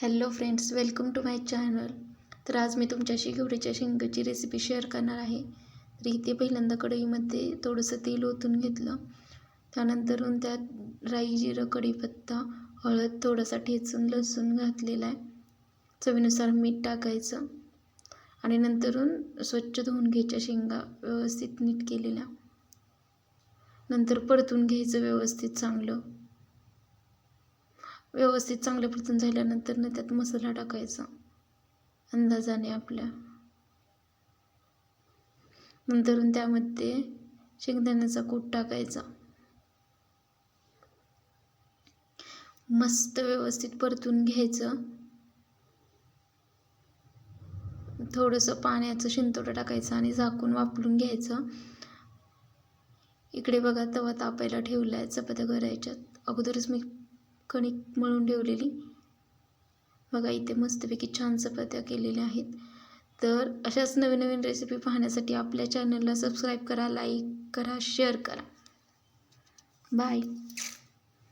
Hello friends, welcome to my channel. तर आज मी तुमच्याशी घेवड्याच्या शेंगाची रेसिपी शेअर करणार आहे. तर इथे पहिल्यांदा कढईमध्ये थोडंसं तेल ओतून घेतलं. त्यानंतरून त्यात राई, जिरं, कढीपत्ता, हळद, थोडासा ठेचून लसूण घातलेला आहे. चवीनुसार मीठ टाकायचं आणि नंतरून स्वच्छ धुवून घ्यायच्या शेंगा व्यवस्थित नीट केलेल्या. नंतर परतून घ्यायचं व्यवस्थित चांगलं परतून झाल्यानंतर त्यात मसाला टाकायचा अंदाजाने आपल्या. नंतरून त्यामध्ये शेंगदाण्याचा कूट टाकायचा. मस्त व्यवस्थित परतून घ्यायचं. थोडंसं पाण्याचं शिंतोडं टाकायचं आणि झाकून वाफलून घ्यायचं. इकडे बघा, तवा तापायला ठेवला आहे चपात्या करायच्यात. अगोदरच मी कणिक मळून ठेवलेली. बघा, इथे मस्तपैकी छान चपात्या केलेल्या आहेत. तर अशाच नवीन नवीन रेसिपी पाहण्यासाठी आपल्या चॅनलला सबस्क्राईब करा, लाईक करा, शेअर करा. बाय.